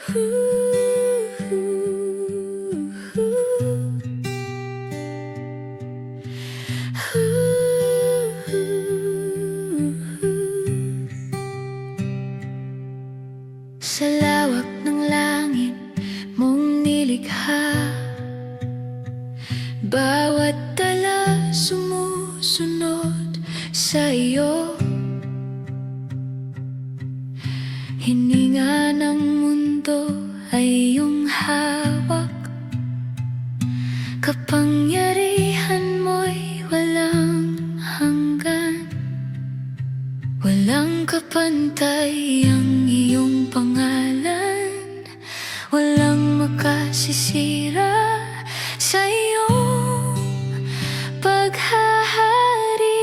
Sa lawak ng langit mong nilikha, bawat tala sumusunod sa iyo. Hininga ng mundo ay iyong hawak, kapangyarihan mo'y walang hanggan. Walang kapantay ang iyong pangalan, walang makasisira sa iyong paghahari.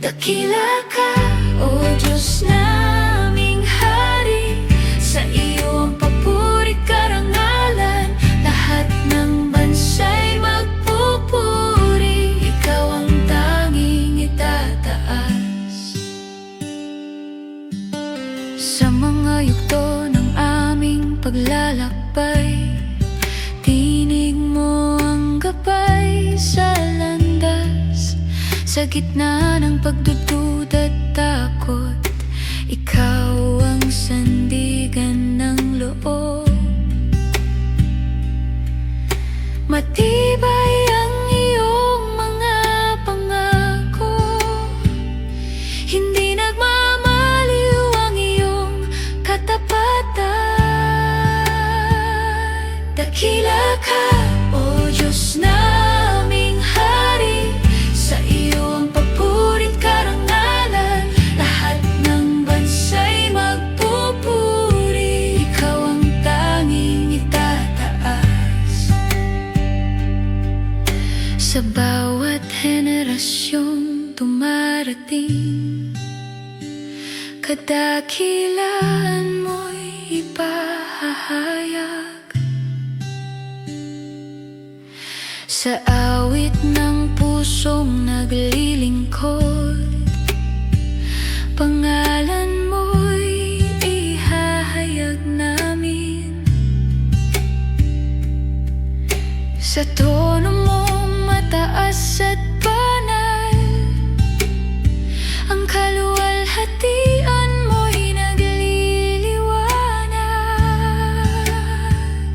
Dakila ka, O Diyos naming Hari, sa iyo ang papuri karangalan. Lahat ng bansa'y magpupuri, ikaw ang tanging itataas. Sa mga yugto ng aming paglalakbay, tinig mo ang gabay sa landas. Sa gitna ng pagdududa at takot, ikaw ang sandigan ng loob. Matibay ang iyong mga pangako, hindi nagmamaliw ang iyong katapatan. Dakila ka, O Diyos naming Hari, sa iyo ang papuri't karangalan. Lahat ng bansa'y magpupuri, ikaw ang tanging itataas. Sa bawat henerasyong dumarating, kadakilaan mo'y ipahahayag. Sa awit ng pusong naglilingkod, pangalan mo'y ihahayag namin. Sa tono mong mataas at banal, ang kaluwalhatian mo'y nagliliwanag.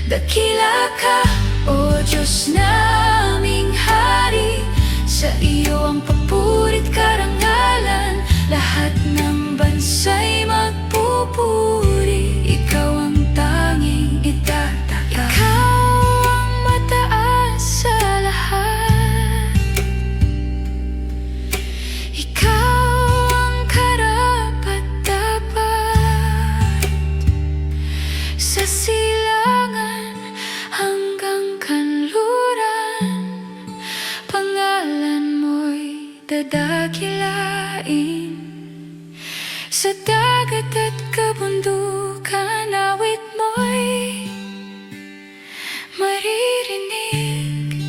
Dakila ka, O Diyos naming Hari, sa iyo ang papuri't karangalan. Lahat ng bansa'y magpupuri, ikaw ang tanging itataas. Ikaw ang mataas sa lahat, ikaw ang karapat-dapat. Sa silangan hanggang kanluran, pangalan mo'y dadakilain. Sa dagat at kabundukan, awit mo'y maririnig.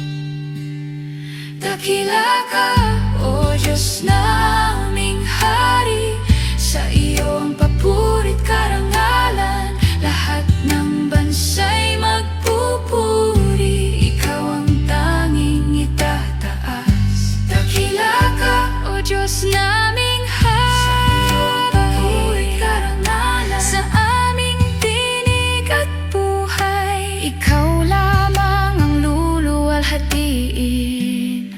Dakila ka, O Diyos naming Hari, sa iyo ang papuri't karangalan. Lahat ng bansa'y magpupuri, ikaw ang tanging itataas. Dakila ka, O Diyos naming Hari, sa aming tinig at buhay, ikaw lamang ang luluwalhatiin.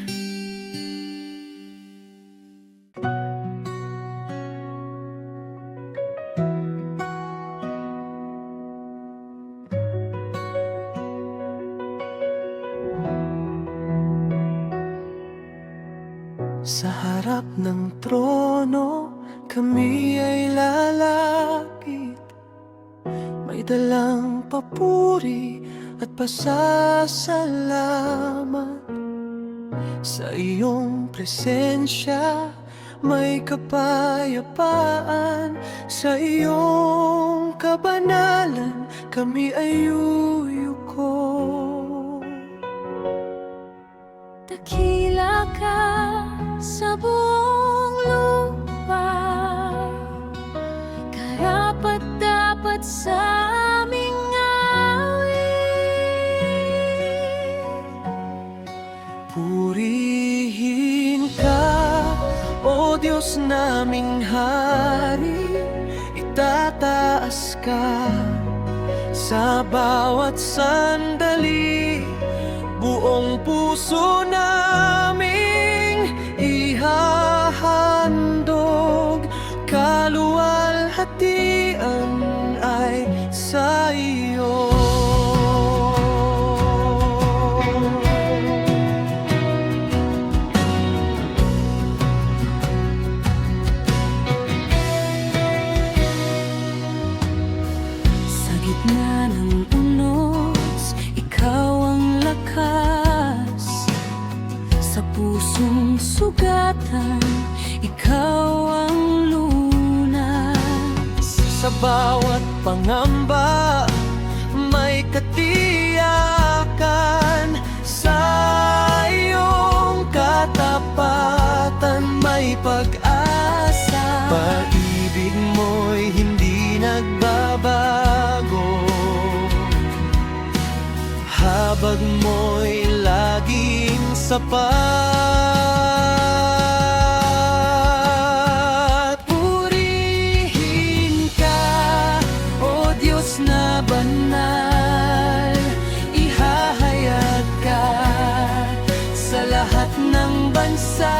Sa harap ng trono, kami ay lalapit. May dalang papuri at pasasalamat. Sa iyong presensya, may kapayapaan. Sa iyong kabanalan, kami ay yuyuko. Dakila ka sa buong lupa, karapat bawat sa aming awit. Purihin ka, O Diyos naming Hari, itataas ka sa bawat sandali. Buong puso naming ihahandog, kaluwalhatian ay sa iyo. Sa gitna ng unos, ikaw ang lakas. Sa pusong sugatan, ikaw ang lunas. Sa bawat pangamba, may katiyakan. Sa iyong katapatan, may pag-asa. Pag-ibig mo'y hindi nagbabago, habag mo'y laging sapat. Purihin ka, O Diyos na banal, ihahayag ka sa lahat ng bansa.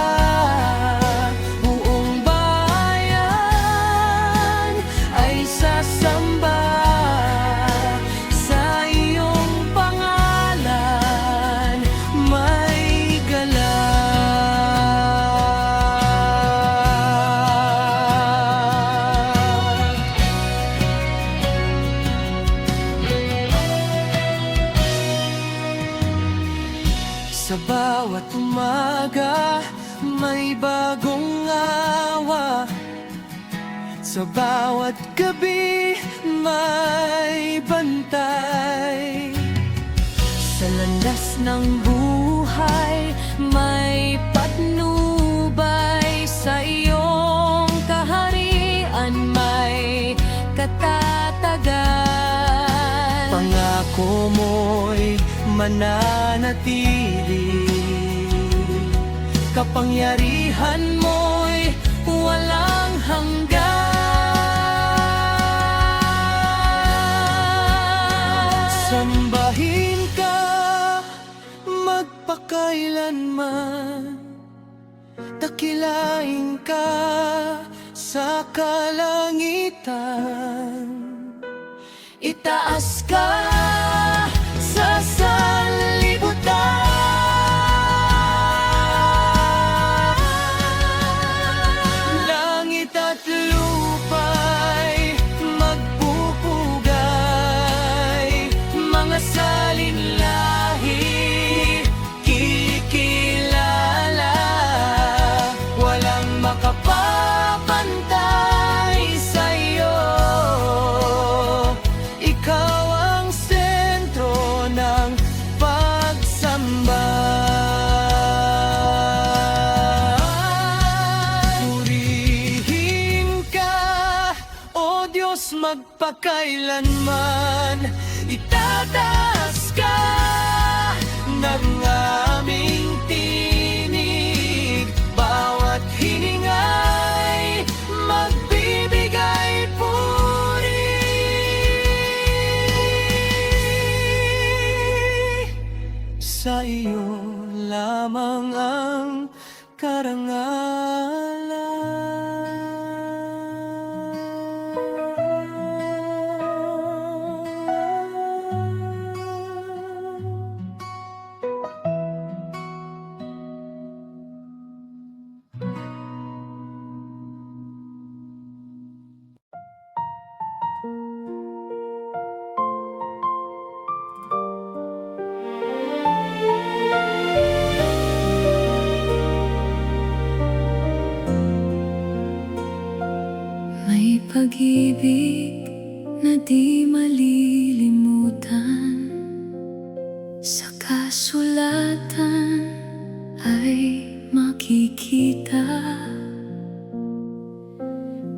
Buong bayan ay sasamba sa iyong pangalan, may galak. Sa bawat umaga, may bagong awa. Sa bawat gabi, may bantay. Sa landas ng buhay, may patnubay. Sa iyong kaharian, may katatagan. Pangako mo'y mananatili, kapangyarihan mo'y walang hanggan. Sambahin ka magpakailanman, dakilain ka sa kalangitan. Itaas ka sa sanlibutan. Langit at lupa'y magpupugay, mga salinlahi kikilala. Walang makapapantay sa'yo, ikaw ang sentro ng pagsamba. Purihin ka, O Diyos magpakailanman, itataas ka ng aming tinig. Bawat hiningay magbibigay puri. Sa iyo lamang ang karangalan. May pag-ibig na di malilimutan, sa kasulatan ay makikita.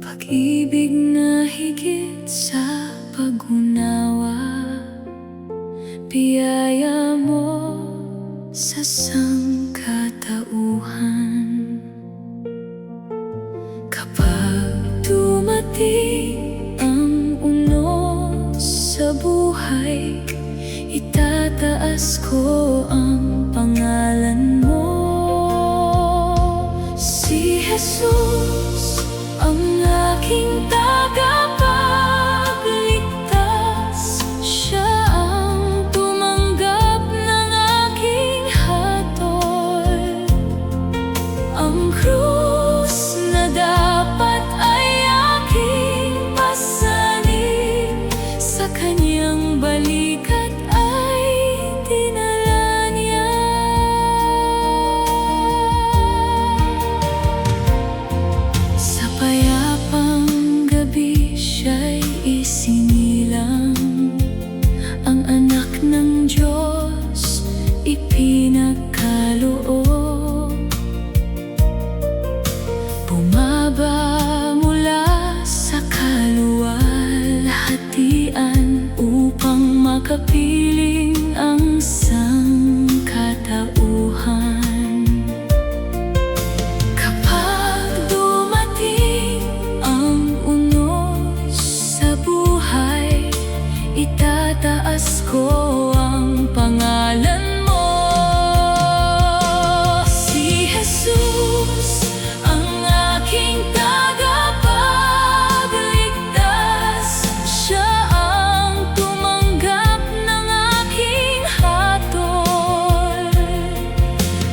Pag-ibig na higit sa buhay, itataas ko ang pangalan mo. Si Jesus ang aking tagapagligtas, siya ang tumanggap ng aking hatol. Ang krus na dapat ay aking pasanin, sa kanyang balikat ay dinala niya. Sa payapang gabi siya'y isinilang, ang anak ng Diyos ipinagkaloob. Bumaba mula sa kaluwalhatian upang makapiling ang sangkatauhan. Kapag dumating ang unos sa buhay, itataas ko ang pangalan mo. Si Jesus ang aking tagapagligtas, siya ang tumanggap ng aking hatol.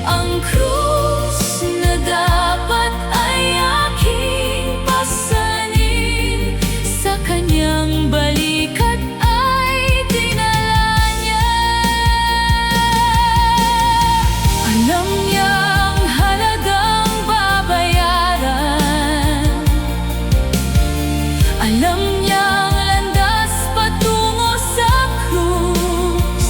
Ang krus na dapat ay aking pasanin, sa kanyang balikat ay dinala niya. Alam niyang halagang babayaran, alam niyang landas patungo sa krus.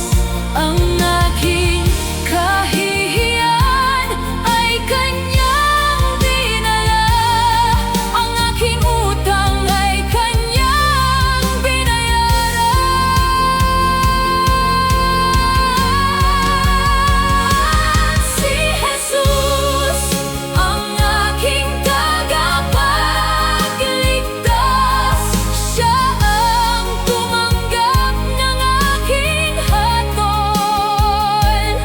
Ang aking kahihiyan ay kanyang dinala, ang aking utang ay kanyang binayaran. Si Jesus ang aking tagapagligtas, siya ang tumanggap ng aking hatol.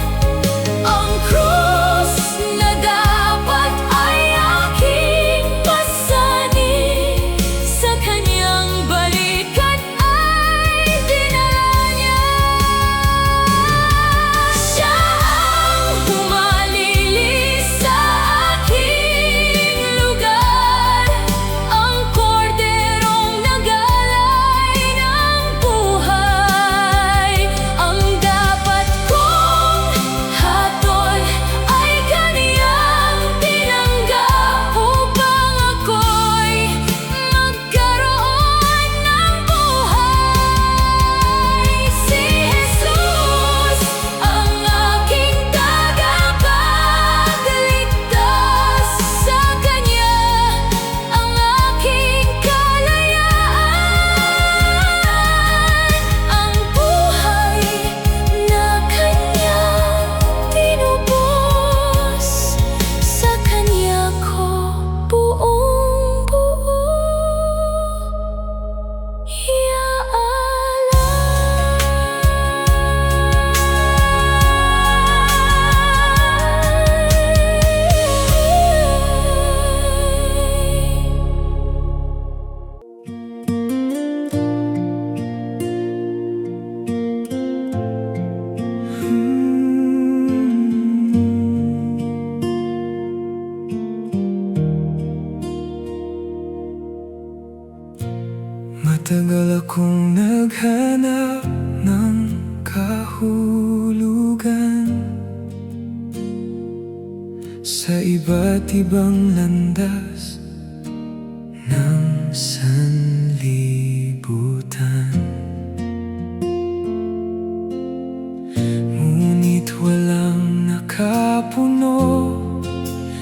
Ang krus na dapat ay aking pasanin, sa kanyang balikat ay dinala niya. Siya ang humalili sa aking lugar, ang korderong nagalay ng buhay. Ang dapat kong hatol ay kaniyang tinanggap upang ako'y magkaroon ng buhay. Si Jesus ang aking tagapagligtas, sa kanya ang aking kalayaan. Ang buhay na kanyang tinubos, sa kanya ko buong-buo Matagal akong naghanap ng kahulugan sa iba't ibang landas ng sanlibutan. Ngunit walang nakapuno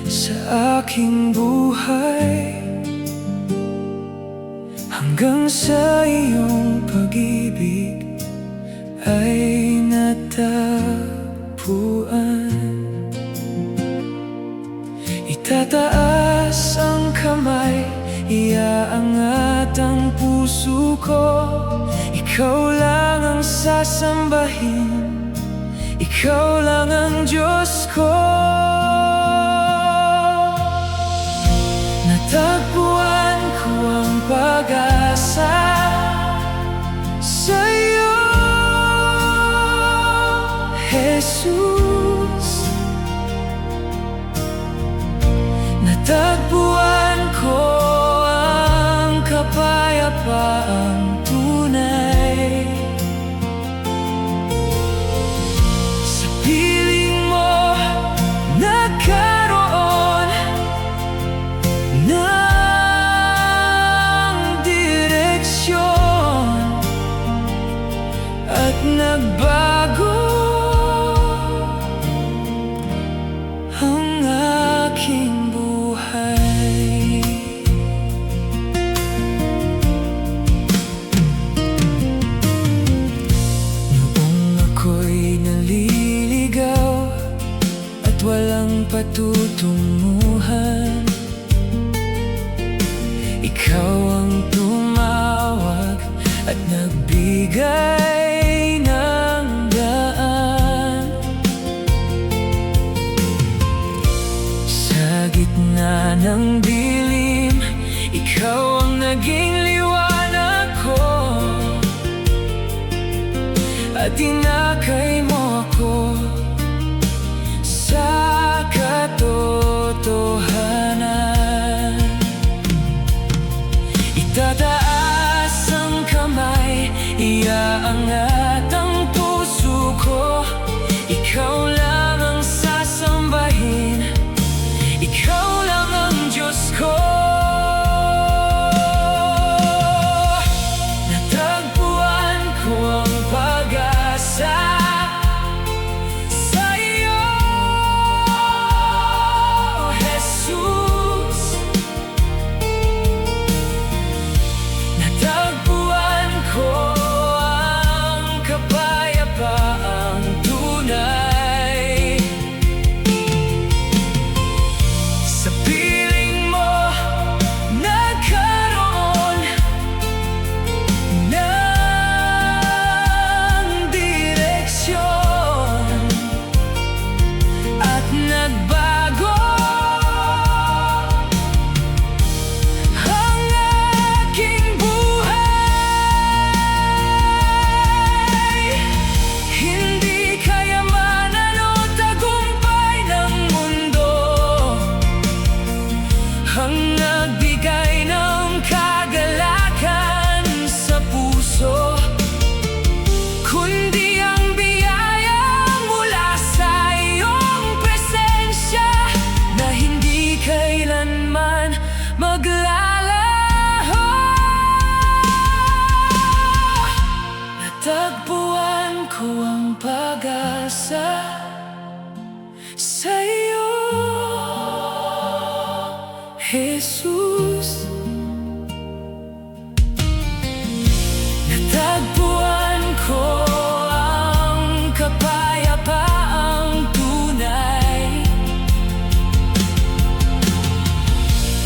sa aking buhay hanggang sa iyong pag-ibig ay natagpuan. Itataas ang kamay, iaangat ang puso ko. Ikaw lang ang sasambahin, ikaw lang ang Diyos ko. Natagpuan ko ang pag-asa sa'yo, Jesus. Natagpuan ko ang kapayapaang tunay. Sa piling mo nagkaroon ng direksyon at nagbago ang aking buhay. Noong ako'y naliligaw at walang patutunguhan, ikaw ang tumawag at nagbigay ng daan. Sa gitna ng dilim, ikaw ang naging liwanag ko, at tinakay mo ako sa katotohanan. Itataas ang kamay, iaangat ang puso ko. Ikaw lang ang sasambahin, ikaw lang ang Diyos ko. Natagpuan ko ang pag-asa sa'yo, Jesus. Natagpuan ko ang kapayapaang tunay. Sa piling mo nagkaroon ng direksyon at nagbago ang aking buhay. Hindi kayamanan o tagumpay ng mundo ang nagbigay ng kagalakan sa puso, kundi ang biyaya mula sa iyong presensya na hindi kailanman maglalaho. Natagpuan ko ang pag-asa sa'yo, Jesus. Natagpuan ko ang kapayapaang tunay.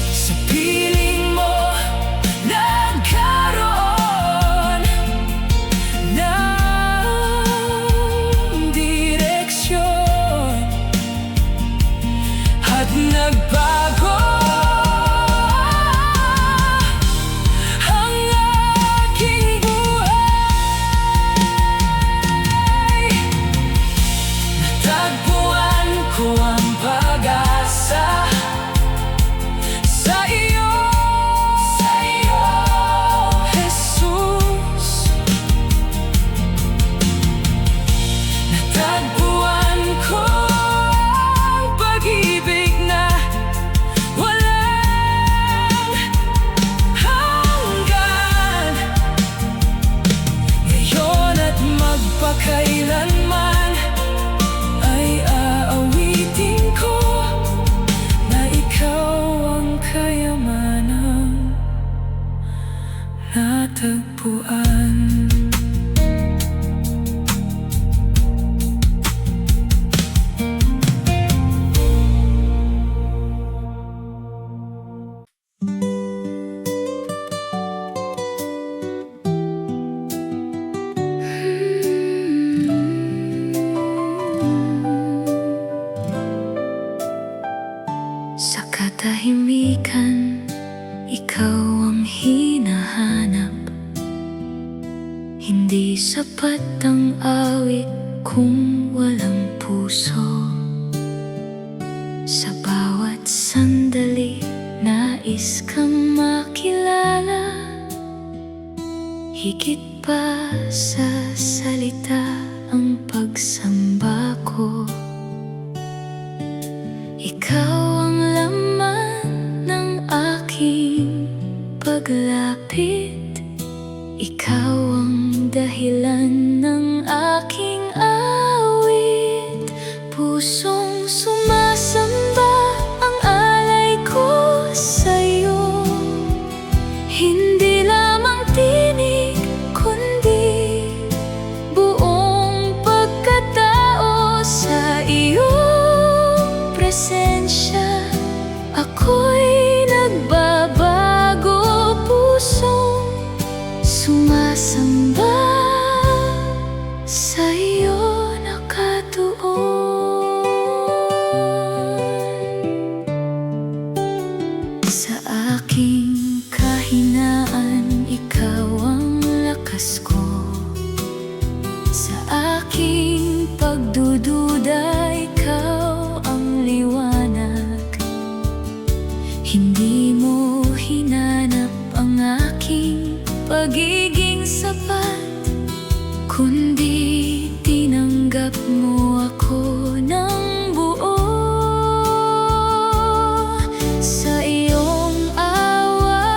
Sa piling mo nagkaroon ng direksyon at nagbago ang aking buhay. Natagpuan ko ang pag-asa sa iyo, Jesus. Natagpuan ko ang pag-ibig na walang hanggan, ngayon at magpakailanman ay aawitin ko na ikaw ang kayamanang natagpuan. Hindi sapat ang awit kung walang puso. Sa bawat sandali, nais kang makilala. Higit pa sa salita ang pagsamba ko. Ikaw ang laman ng aking paglapit. Ikaw ang dahilan ng aking awit. Pusong sumasamba ang alay ko sa'yo. Hindi lamang tinig, kundi buong pagkatao. Sa iyong presensya, ako'y nagbabago. Pusong sumasamba sa iyo nakatuon. Sa aking kahinaan, ikaw ang lakas ko. Sa aking pagdududa, ikaw ang liwanag. Hindi mo hinanap ang aking pagiging sapat, kundi tinanggap mo ako ng buo. Sa iyong awa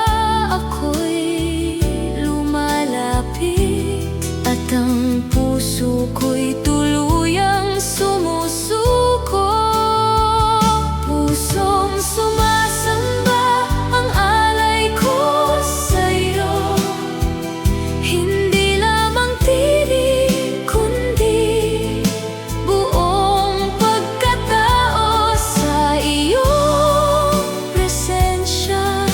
ako'y lumalapit, at ang puso ko'y tuluyang sumusuko. Pusong sumasamba ang alay ko sa'yo. Hindi lamang tinig, kundi buong pagkatao. Sa iyong presensya,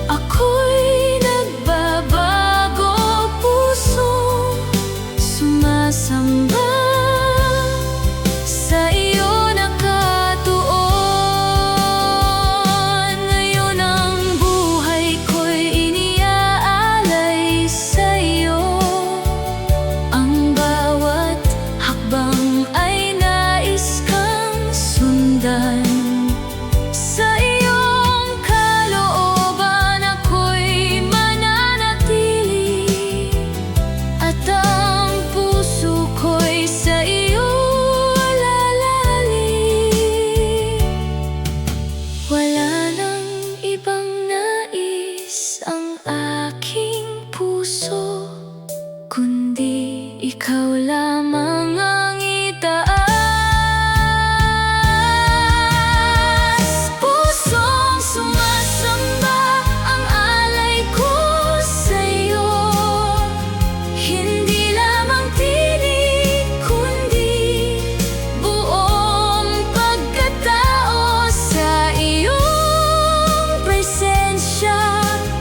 ako'y nagbabago. Pusong sumasamba sa iyo nakatuon. Ngayon ang buhay ko'y iniaalay sa iyo. Ang bawat hakbang ay nais kang sundan. Sa iyong kalooban ako'y mananatili, at ang puso ko'y sa iyo lalali. Wala nang ibang nais ang aking puso, kundi ikaw lamang ang itaas. Pusong sumasamba ang alay ko sa'yo. Hindi lamang tinig, kundi buong pagkatao. Sa iyong presensya,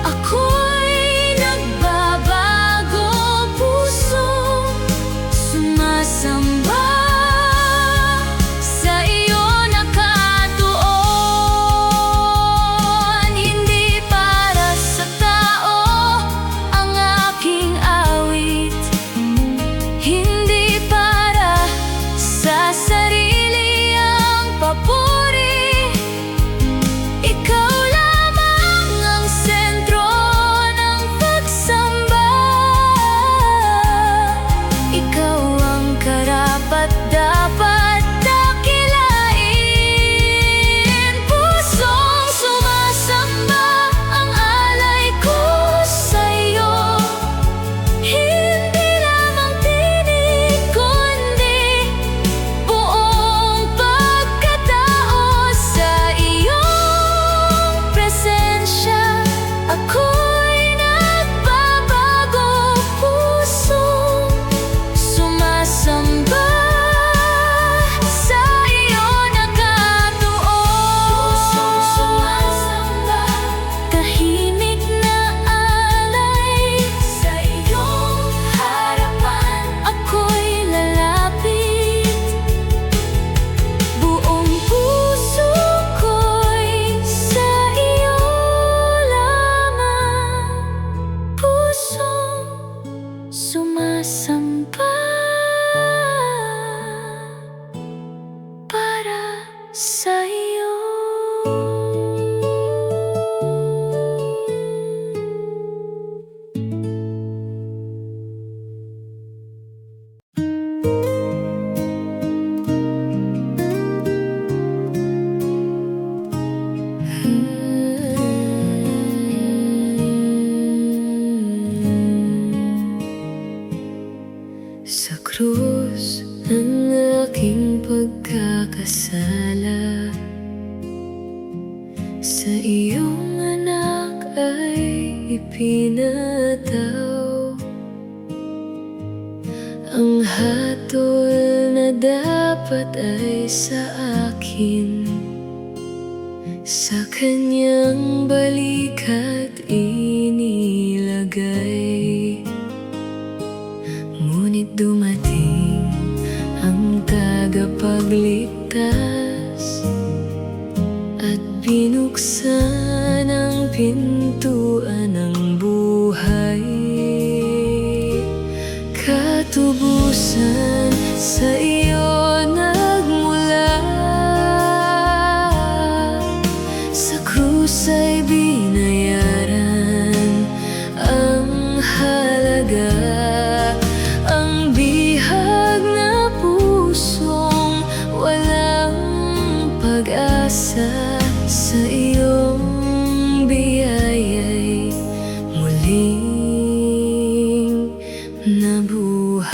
ako'y nagbabago. Pusong Sa krus ng aking pagkakasala, sa iyong anak ay ipinataw ang hatol na dapat ay sa akin. Sa kanyang balikat inilagay, ngunit dumating ang tagapagligtas at binuksan ang pintuan ng buhay. Katubusan sa iyo nagmula, sa krus ay binayaran ang halaga. Ang bihag na pusong walang pag-asa, sa iyong biyaya'y muling nabuhay.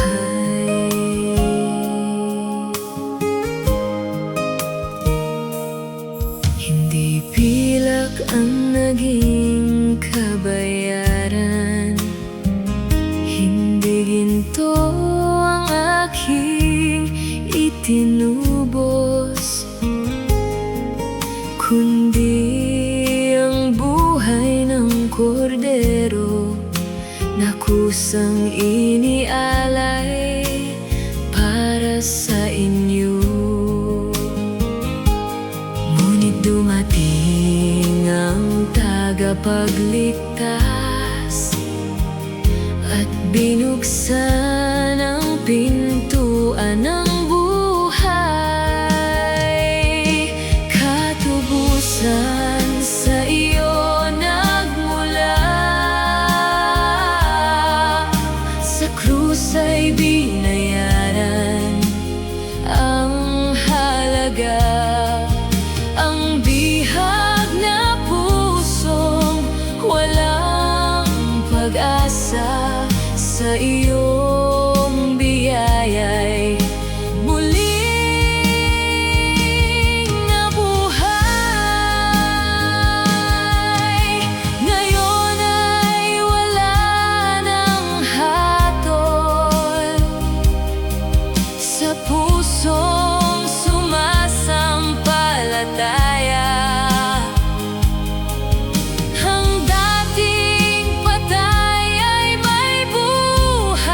Hindi pilak ang naging kabayaran, hindi ginto ang aking itinubos, kundi ang buhay ng kordero na kusang inialay para sa inyo. Ngunit dumating ang tagapagligtas at binuksan ang pintuan ng buhay. Katubusan sa iyo nagmula, sa krus ay binayaran ang halaga. Ang bihag na pusong walang pag-asa, sa iyong biyaya'y muling nabuhay. Ngayon ay wala ng hatol sa pusong sumasampalataya. Ang dating patay ay may buhay,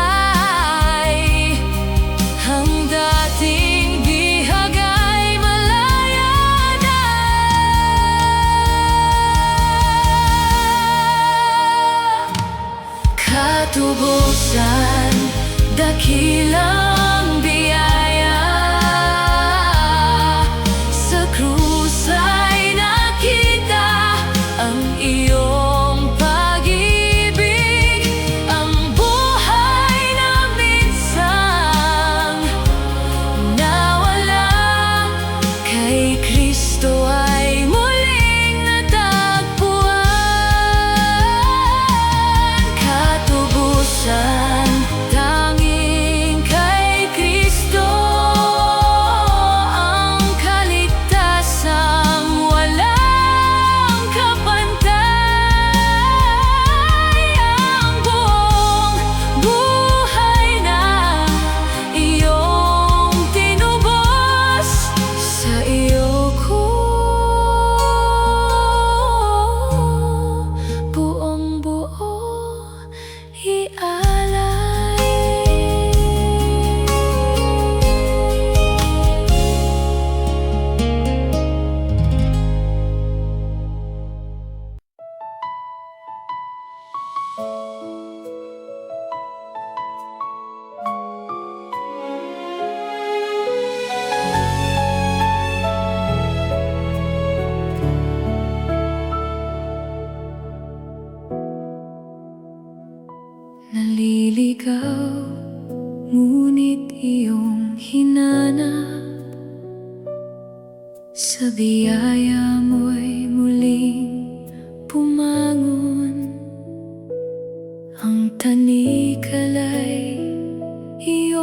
ang dating bihag ay malaya na. Katubusan, dakilang biyaya, sa krus ay nakita ang iyong pag-ibig. Ang buhay na minsang nawala kay Kristo ay muling natagpuan. Katubusan, tanging kay Kristo ang kaligtasang walang kapantay. Ang buong buhay na iyong tinubos, sa iyo ko buong buo ialay. Naliligaw, ngunit iyong hinanap, sa biyaya mo'y muling pumangon. Ang tanikalay iyong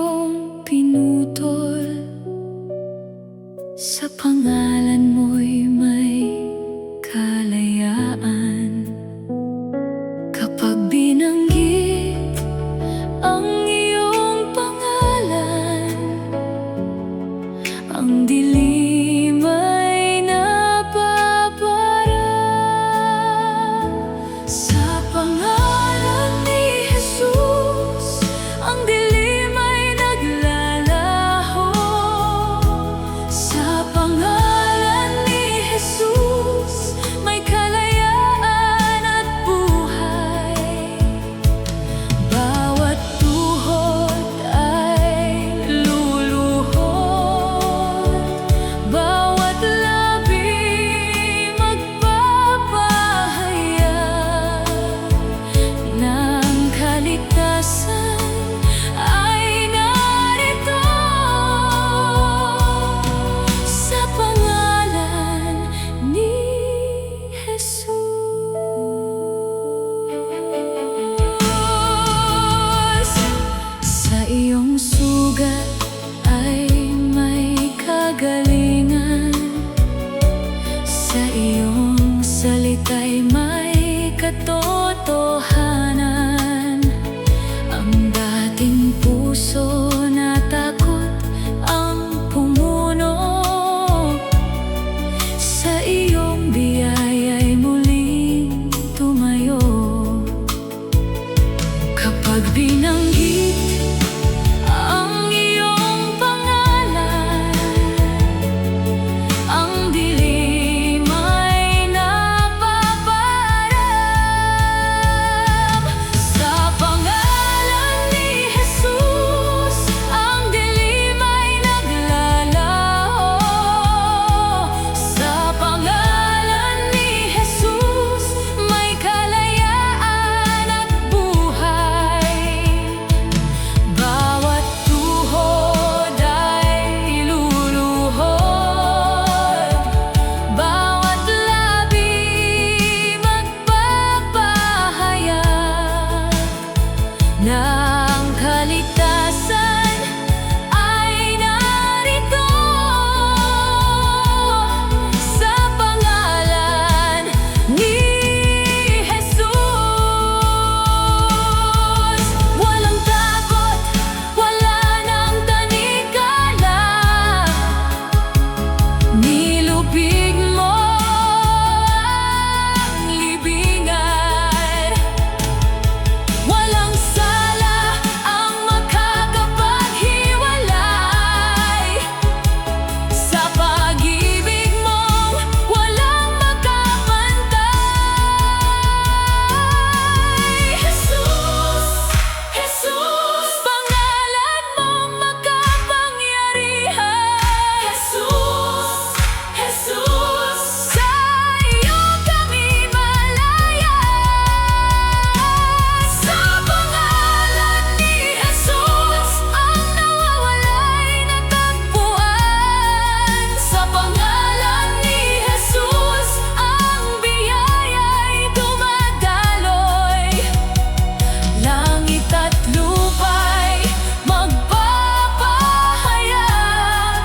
binanggit ang iyong pangalan, ang dilim ay napaparam. Sa pangalan ni Jesus, ang dilim ay naglalaho. Sa pangalan ni Jesus, may kalayaan at buhay. Bawat tuhod ay iluluhod, bawat labi magpapahayag ng kaligtasan ay narito sa pangalan ni Jesus. Walang takot, wala nang tanikala, nilubig mo ang libingan. Walang sala ang makakapaghiwalay, sa pag-ibig mo walang makapantay. Jesus, Jesus, pangalan mong makapangyarihan. Jesus, Jesus, sa iyo kami malaya. Sa pangalan ni Jesus, ang nawawala'y natagpuan. Sa pangalan ni Jesus, ang biyaya'y dumadaloy. Langit at lupa'y magpapahayag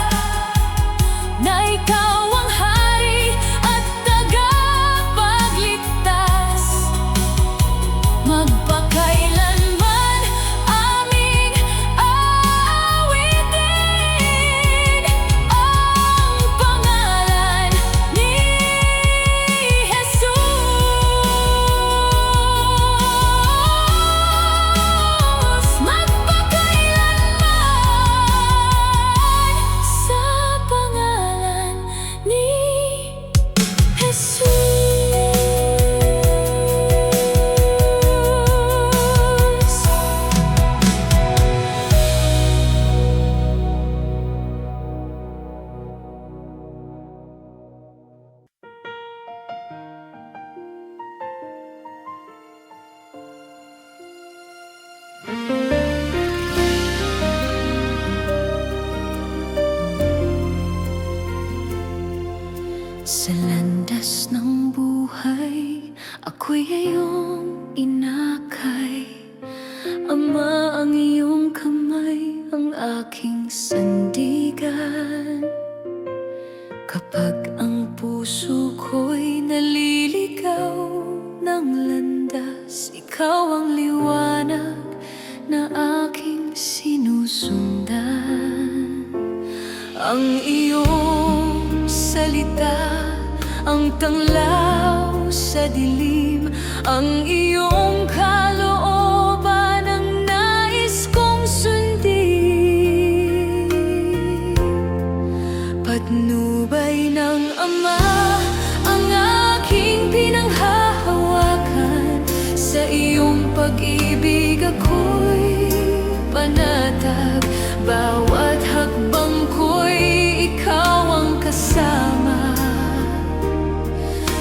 na ikaw ang hari at tagapagligtas. Magpakailanman aming aawitin ang pangalan ni Jesus. Magpakailanman sa pangalan ni Jesus. Sa landas ng buhay, ako'y iyong inakay. Ama, ang iyong kamay, ang aking sandigan. Kapag ang puso ko'y naliligaw ng landas, ikaw ang liwanag na aking sinusundan. Ang iyong salita, ang tanglaw sa dilim, ang iyong kalooban ang nais kong sundin. Patnubay ng Ama ang aking pinanghahawakan. Sa iyong pag-ibig ako'y panatag. Bawat hakbang ko'y ikaw ang kasama.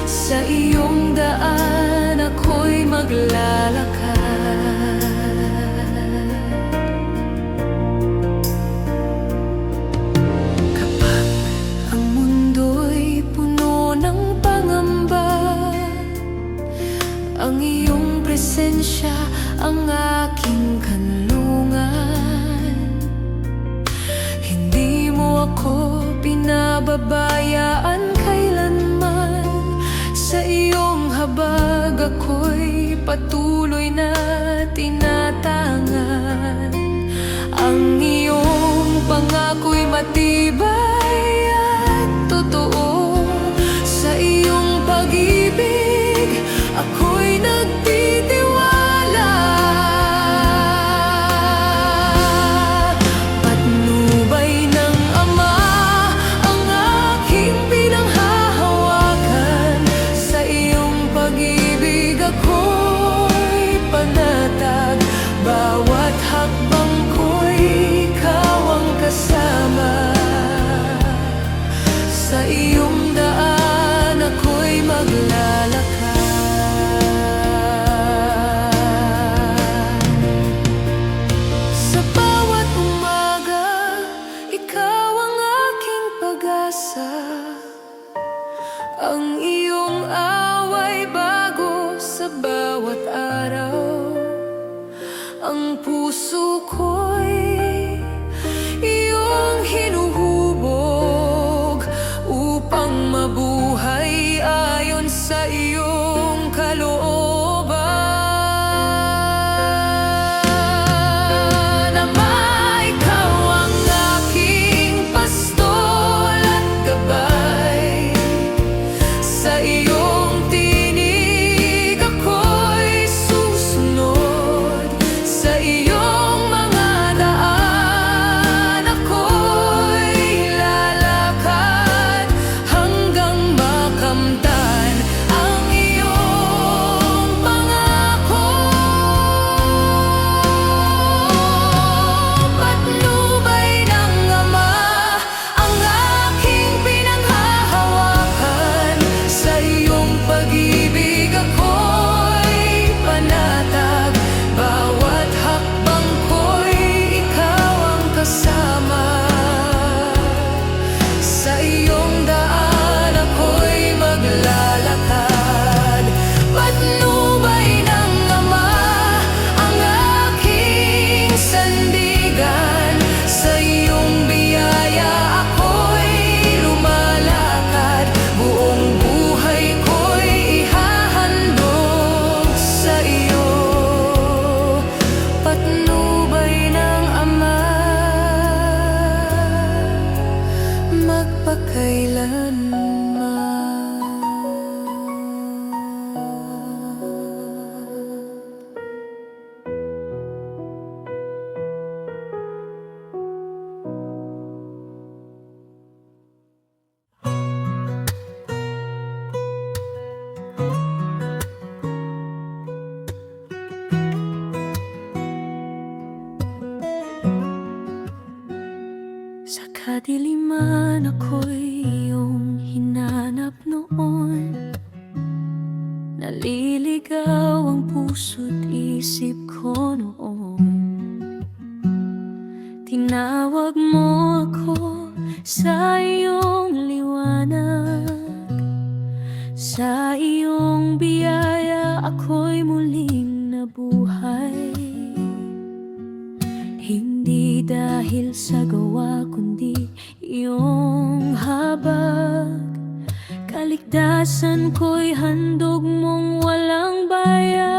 Sa iyong daan ako'y maglalakad. Kapag ang mundo'y puno ng pangamba, ang iyong presensya ang aking kanlungan. Hindi mo ako pinababayaan kailanman. Sa iyong habag ako'y patuloy na tinatangan. Ang iyong pangako'y matibay at totoo. Sa iyong pag-ibig ako'y nagtitiwala. puso ko'y iyong hinuhubog upang mabuhay ayon sa iyong kalooban. Ama, ikaw ang aking pastol at gabay. Sa iyong tinig ako'y susunod. Sa iyong mga daan ako'y lalakad hanggang makamtan ang iyong pangako. Patnubay ng Ama ang aking pinanghahawakan. Sa iyong pag-ibig ako'y panatag. Bawat hakbang ko'y ikaw ang kasama. Sa iyong daan ako'y maglalakad. Patnubay ng Ama ang aking sandigan. Sa iyong biyaya ako'y lumalakad. Buong buhay ko'y ihahandog sa iyo. Patnubay ng Ama magpakailanman. Sa kadiliman ako'y iyong hinanap noon. Naliligaw ang puso't isip ko noon. Tinawag mo ako sa iyong liwanag. Sa iyong biyaya ako'y muling nabuhay. Hindi dahil sa gawa kundi iyong habag. Kaligtasan ko'y handog mong walang bayad.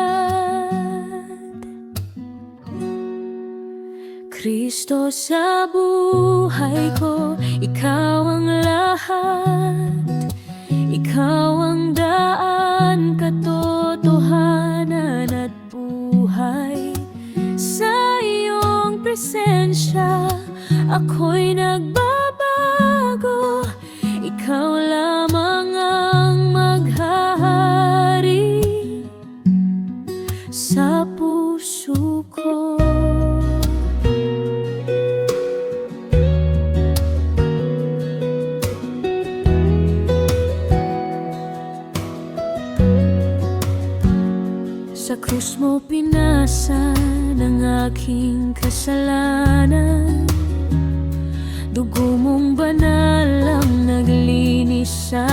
Kristo, sa buhay ko, ikaw ang lahat. Ikaw ang daan, katotohanan at buhay. Sa iyong presensya ako'y nagbabago. Ikaw lamang ang maghahari sa puso ko. Sa krus mo pinasan ang aking kasalanan. Dugo mong banal ang naglinis sa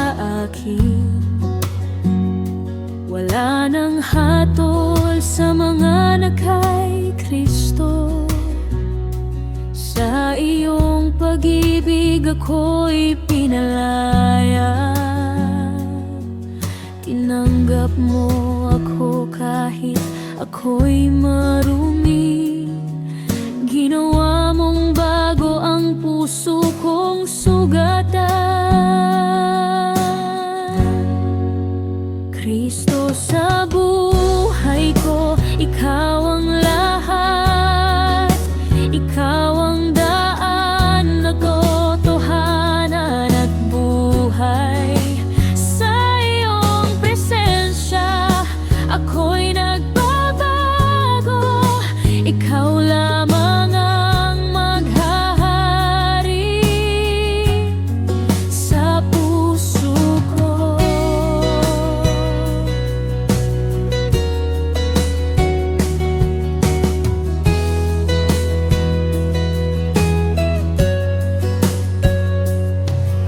akin. Wala nang hatol sa mga kay Kristo. Sa iyong pag-ibig ako'y pinalaya. Tinanggap mo ako kahit ako'y marumi. Ginawa mong bago ang puso kong sugatan. Kristo, sa buhay ko, ikaw ang lahat. Ikaw ang daan, katotohanan at buhay. Sa iyong presensya ako'y nagbabago. Ikaw lamang ang maghahari sa puso ko.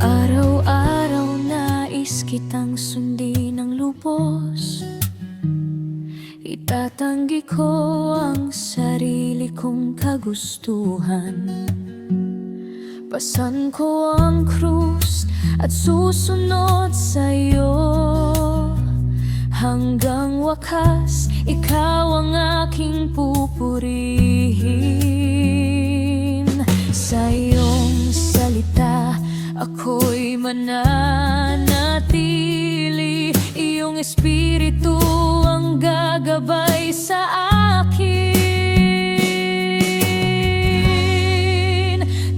Araw-araw nais kitang sundin ng lubos. Itatanggi ko ang sarili sarili kong kagustuhan. Pasan ko ang krus at susunod sa'yo. Hanggang wakas, ikaw ang aking pupurihin. Sa iyong salita, ako'y mananatili. Iyong espiritu ang gagabay sa akin.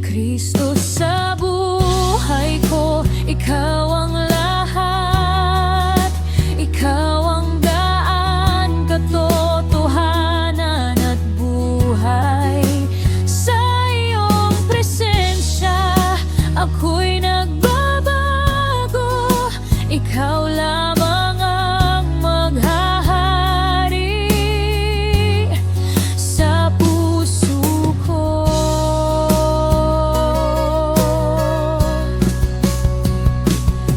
Kristo sa buhay ko, ikaw ang lahat. Ikaw ang daan, katotohanan at buhay. Sa iyong presensya, ako'y nagbabago. Ikaw lamang ang maghahari sa puso ko.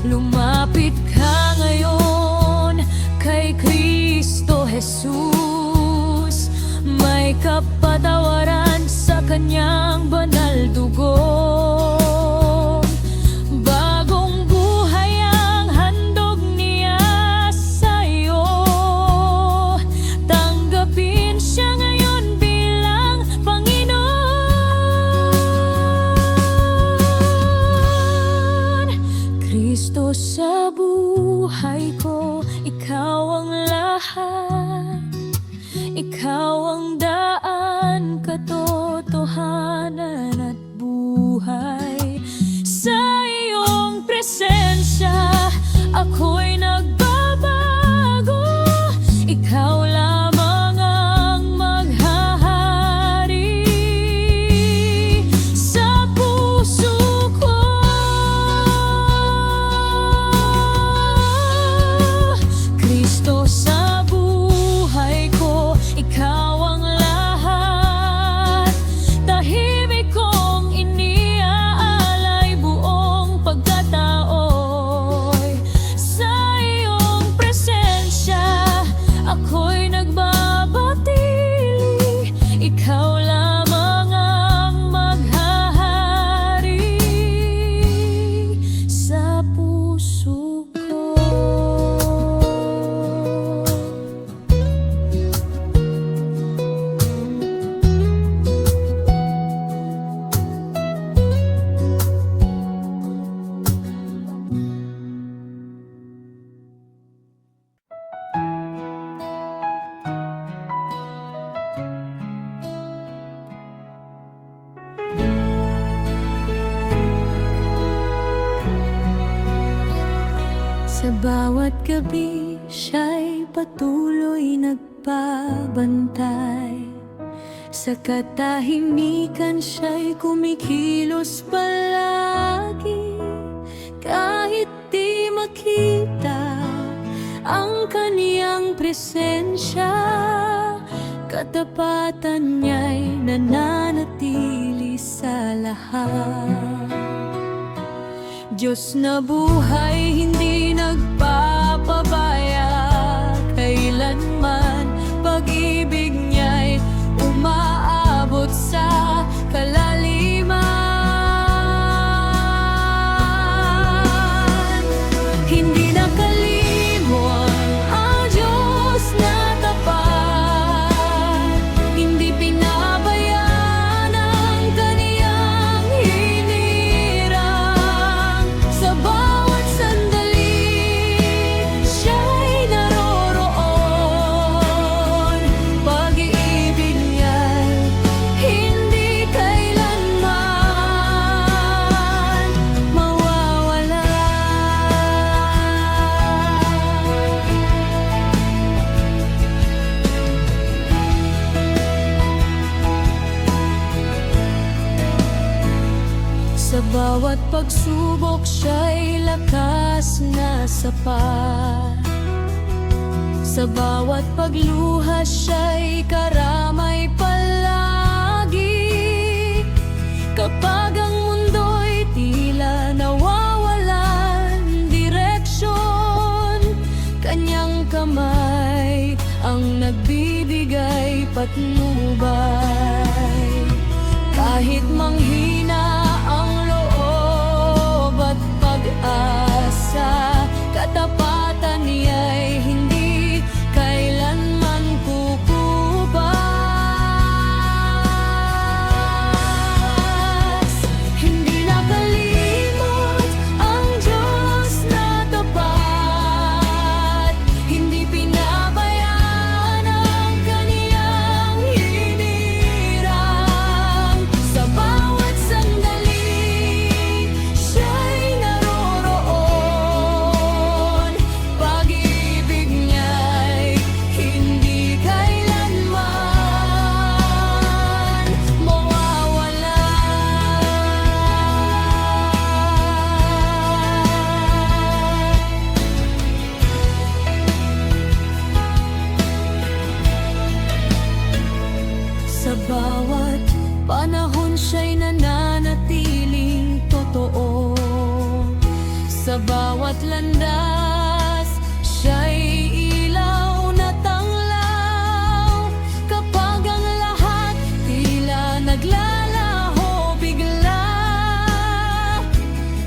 Lumapit ka ngayon kay Kristo Jesus. May kapatawaran sa kanyang banal dugo. Bagong buhay ang handog niya sa'yo. Tanggapin siya ngayon bilang Panginoon. Kristo sa buhay ko, ikaw ang lahat. Ikaw ang daan, katotohanan at buhay. Sa iyong presensya, ako'y nagbabago. Ikaw lamang ang maghahari sa puso ko. Kristo sa buhay ko, ikaw ang lahat. Tahimik kong iniaalay buong pagkataoy. Sa iyong presensya, ako'y nagbabatili. Ikaw lamang ang maghahari sa puso ko. Sa bawat gabi, siya'y patuloy nagbabantay. Sa katahimikan, siya'y kumikilos palagi. Kahit di makita ang kaniyang presensya, katapatan niya'y nananatili sa lahat. Diyos na buhay, hindi nagpapabaya kailanman. Pag-ibig niya'y umaabot sa kalaliman. Hindi nakalimot ang Diyos na tapat. Hindi pinabayaan ang kaniyang hinirang. Sa bawat sandali, siya'y naroroon. Pag-ibig niya'y hindi kailanman mawawala. Sa bawat pagsubok, siya'y lakas na sapat. Sa bawat pagluha, siya'y karamay palagi. Kapag ang mundo'y tila nawawalan direksyon, kanyang kamay ang nagbibigay patnubay. panahon siya'y nananatiling totoo. Sa bawat landas, siya'y ilaw na tanglaw. Kapag ang lahat tila naglalaho bigla,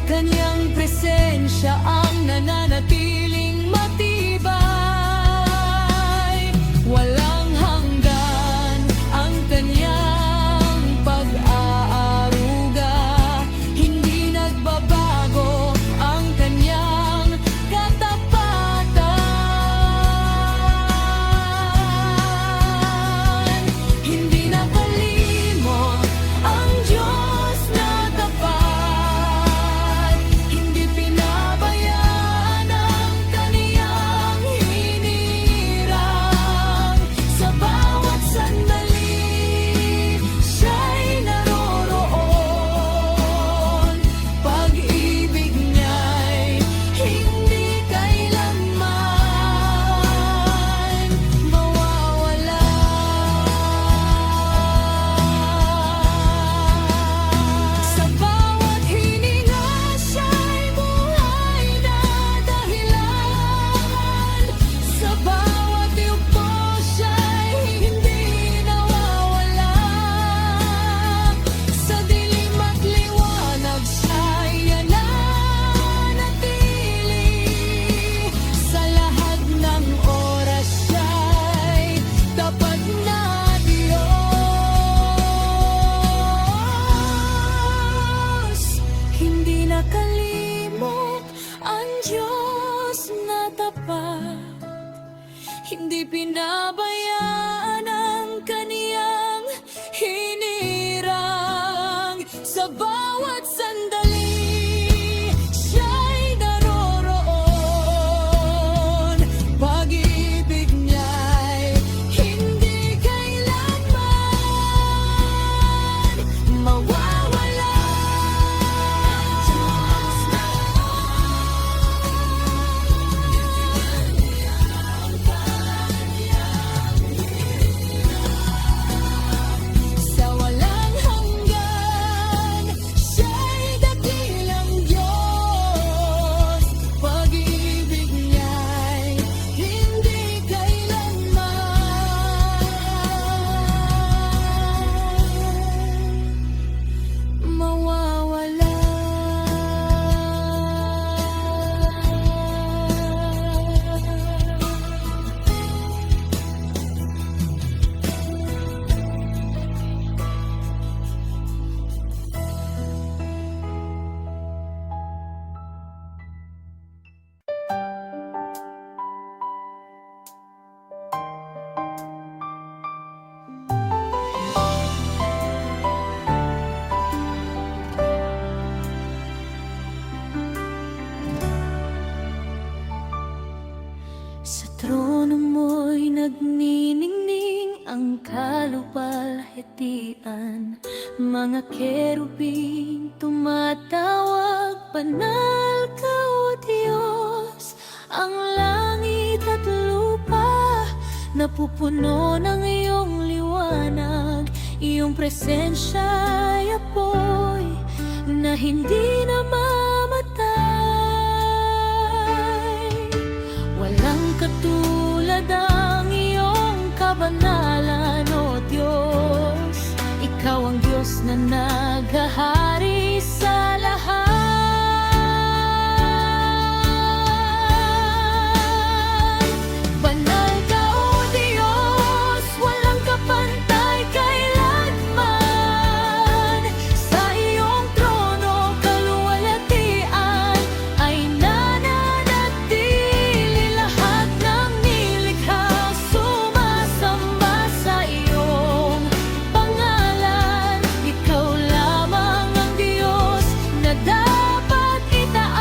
kanyang presensya ang nananatiling matibay. Walang hanggan ang kanyang pag-aaruga, hindi nagbabago ang kanyang katapatan. Hindi nakalimot ang Diyos na tapat, hindi pinabayaan ang kaniyang hinirang. Sa bawat sandali, siya'y naroroon. Pag-ibig niya'y hindi kailanman mawawala. Sa bawat hininga, siya'y buhay na dahilan. Sa bawat yugto, siya'y hindi nawawala. Sa dilim at liwanag, siya'y nananatili. Sa lahat ng oras, siya'y tapat na Diyos. Hindi nakalimot ang Diyos na tapat, hindi pinabayaan ang kaniyang hinirang. Sa bawat sandali, siya'y naroroon. Pag-ibig niya'y hindi kailanman mawawala. Sa walang hanggan, siya'y dakilang Diyos. Pag-ibig niya'y hindi kailanman mawawala. Sa trono mo'y nagniningning ang kaluwalhatian. Mga kerubing tumatawag, banal ka o Diyos. Ang langit at lupa napupuno ng iyong liwanag. Iyong presensya'y apoy na hindi namamatay. Walang katulad ang iyong kabanalan, O Diyos. Ikaw ang Diyos na naghahari sa lahat. Banal ka, O Diyos, walang kapantay kailanman. Sa iyong trono, kaluwalhatian ay nananatili. Lahat ng nilikha sumasamba sa iyong pangalan. Ikaw lamang ang Diyos na dapat itaas.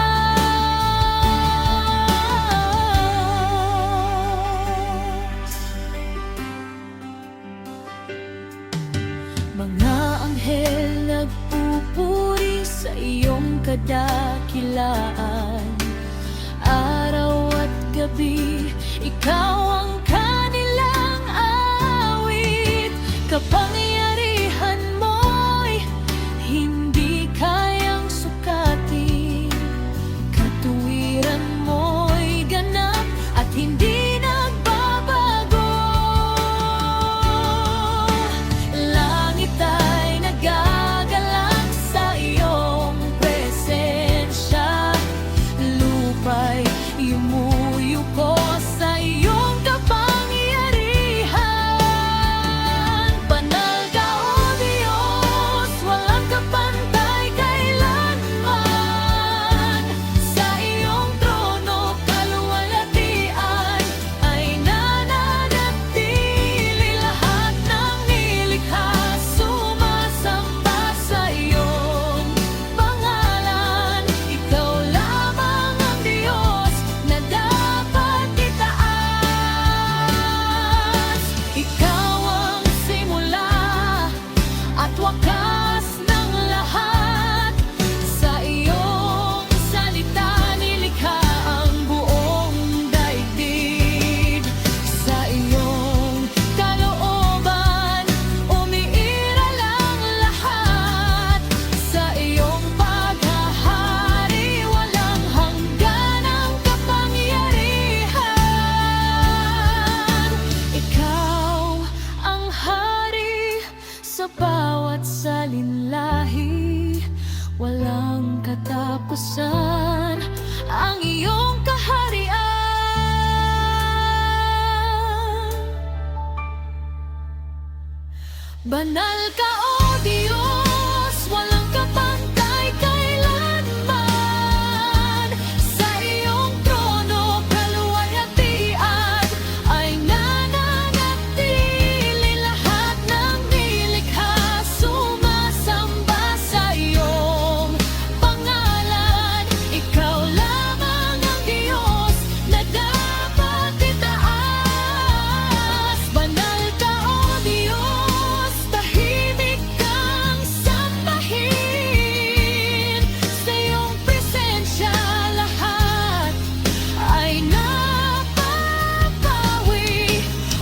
Mga anghel nagpupuri sa iyong kadakilaan. Araw at gabi, ikaw ang kanilang awit. Kapangyarihan mo salinlahi, walang katapusan ang iyong kaharian. Banal ka, O Diyos, walang kapantay kailanman. Sa iyong trono, kaluwalhatian ay nananatili. Lahat ng nilikha sumasamba sa iyong pangalan. Ikaw lamang ang Diyos na dapat itaas. Banal ka, O Diyos, tahimik kang sambahin. Sa iyong presensya lahat ay napapawi.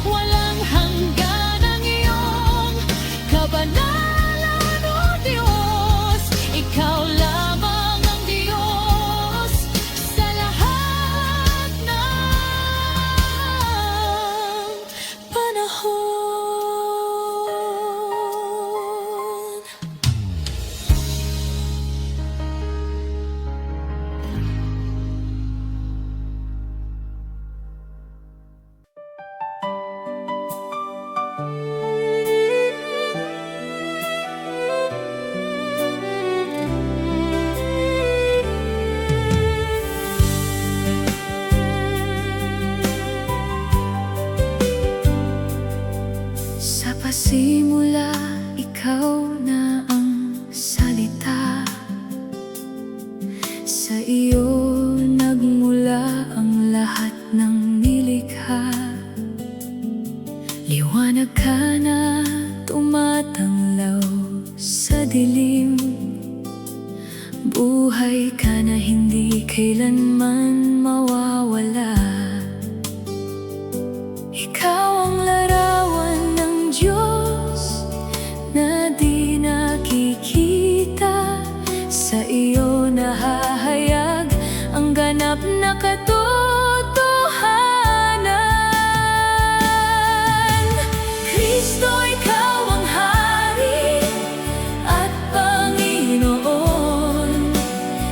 Walang hanggan ang iyong kabanalan, O Diyos. Ikaw lamang ang Diyos sa lahat ng panahon. Sa pasimula, ikaw na ang salita. Sa iyo nagmula ang lahat ng nilikha. Liwanag ka na tumatanglaw sa dilim. Buhay ka na hindi kailanman mawawala. Ikaw ang larawan ng Diyos na di nakikita. Sa iyo nahahayag ang ganap na katotohanan. Kristo, ikaw ang Hari at Panginoon.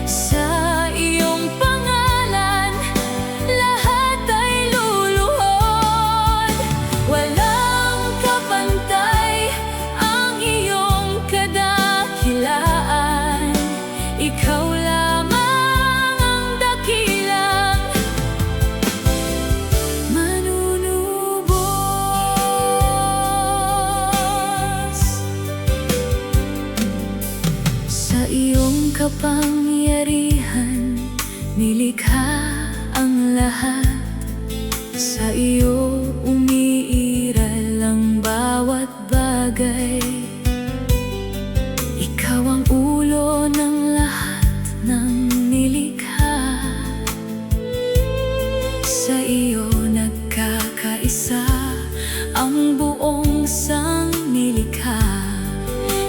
Sa iyong pangalan lahat ay luluhod. Walang kapantay ang iyong kadakilaan. Ikaw lamang ang dakilang manunubos. Sa iyong kapangyarihan nilikha ang lahat. Sa iyo umiiral ang bawat bagay. Ikaw ang ulo ng lahat ng nilikha. Sa iyo nagkakaisa ang buong sangnilikha.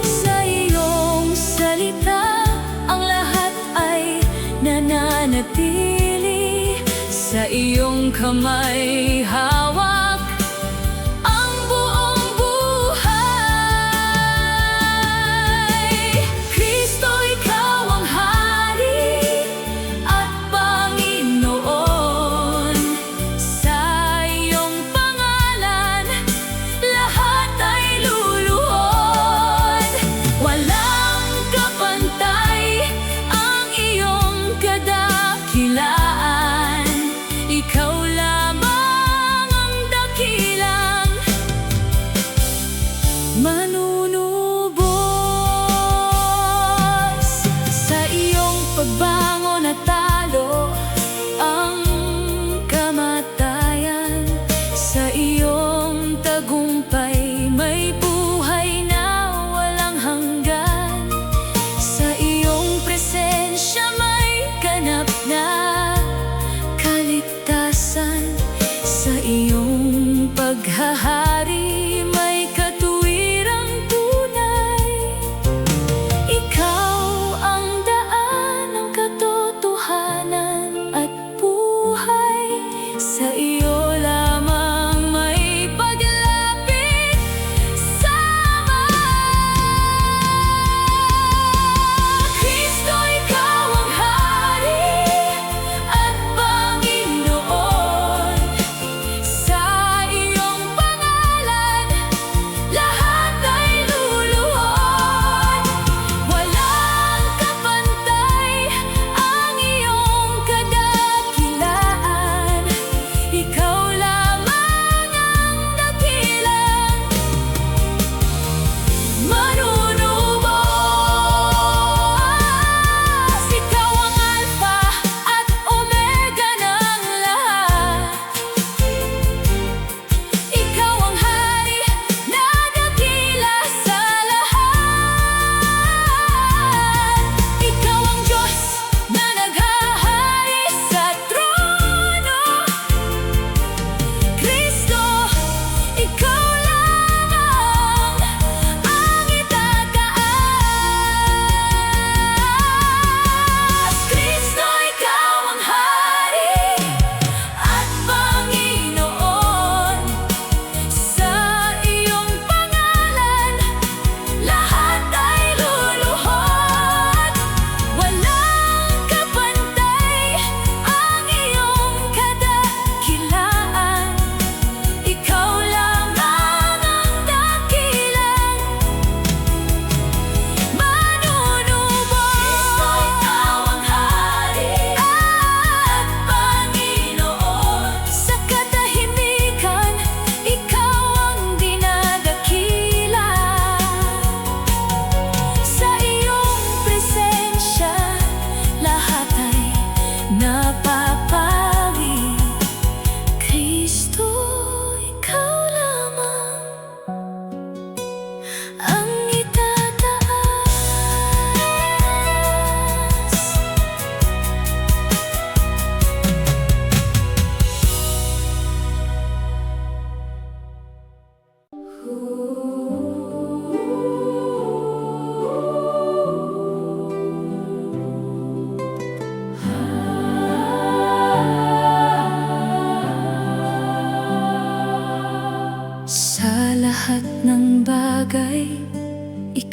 Sa iyong salita ang lahat ay nananatili. Sa iyong kamay hawak ang buong buhay. Kristo, ikaw ang Hari at Panginoon. Sa iyong pangalan lahat ay luluhod. Walang kapantay ang iyong kadakilaan. Ikaw lamang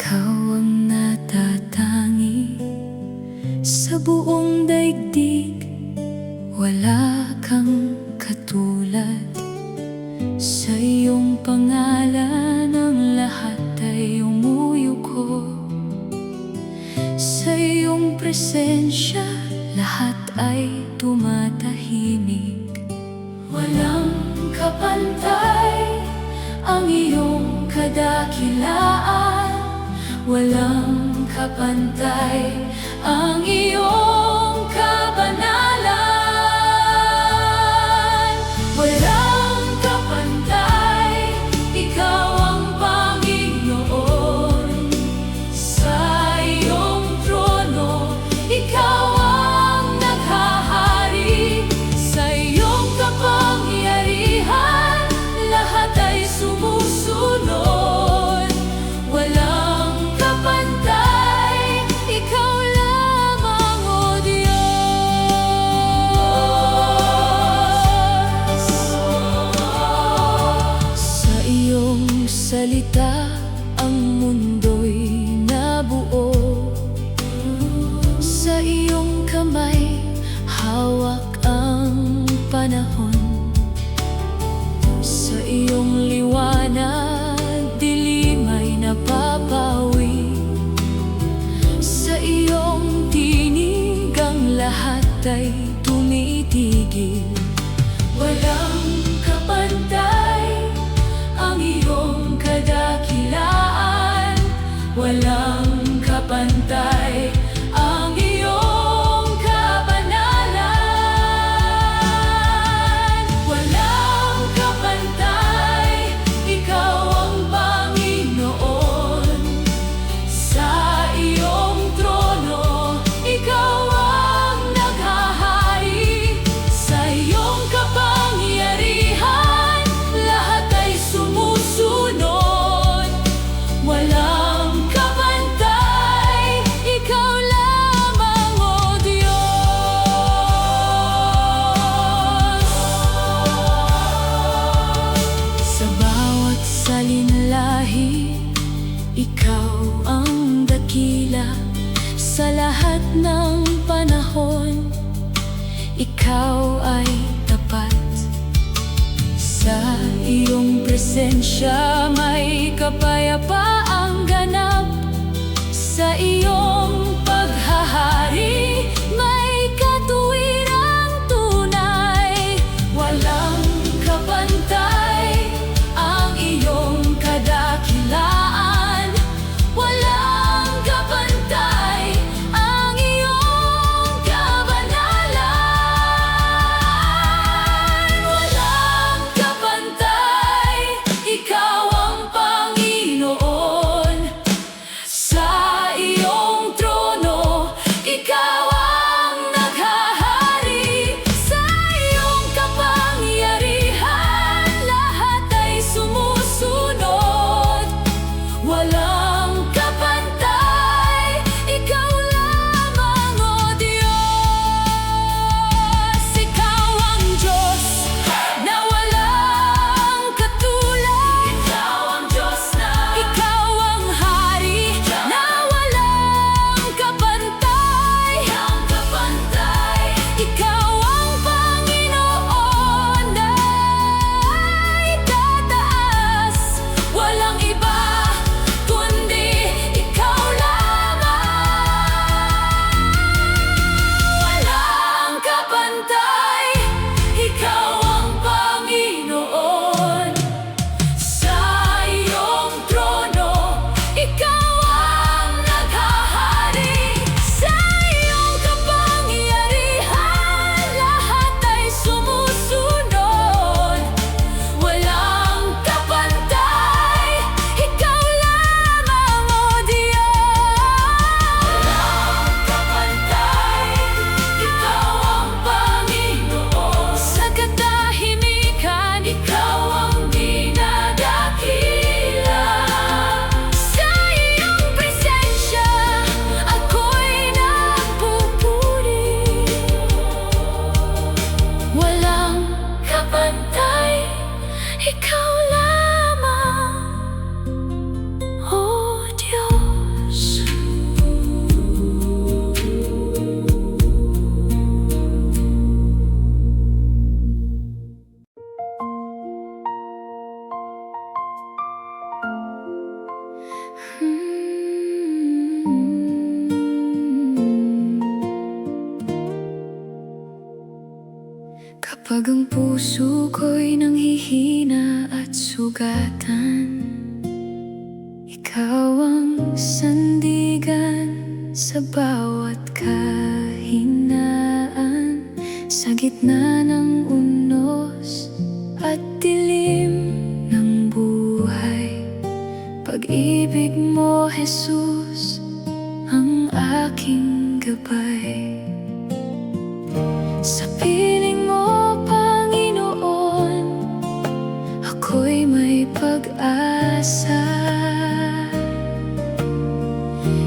Ikaw ang natatangi sa buong daigdig. Wala kang katulad. Sa iyong pangalan ang lahat ay umuyuko. Sa iyong presensya lahat ay tumatahimik. Walang kapantay ang iyong kadakilaan. Walang kapantay ang iyong kabanalan. Walang kapantay, ikaw ang Panginoon. Sa iyong trono, ikaw ang naghahari. Sa iyong kapangyarihan, lahat ay sumusunod. Walang kapantay, ikaw lamang, O Diyos. Sa iyong salita, ang mundo'y nabuo. Sa iyong kamay, hawak ang panahon. Sa iyong liwanag, dilim ay napapawi. Sa iyong tinig, ang lahat ay tumitigil. Walang kapantay ang iyong kadakilaan. Walang kapantay ang iyong kabanalan. Walang kapantay, ikaw ang Panginoon. Sa iyong trono, ikaw ang naghahari. Sa iyong kapangyarihan, lahat ay sumusunod. Walang kapantay, ikaw lamang, O Diyos. Sa bawat salinlahi, ikaw ang dakila. Sa lahat ng panahon, ikaw ay tapat. Sa iyong presensya may kapayapaang ganap. Sa iyong paghahari may katuwirang tunay. Walang kapantay ang iyong kadakilaan. Walang kapantay ang iyong kabanalan. Walang kapantay, ikaw ang Panginoon. Kapag ang puso ko'y nanghihina at sugatan, ikaw ang sandigan sa bawat kahinaan. Sa gitna ng unos at dilim ng buhay, pag-ibig mo, Jesus, ang aking gabay. Sa piling mo, Panginoon, ako'y may pag-asa.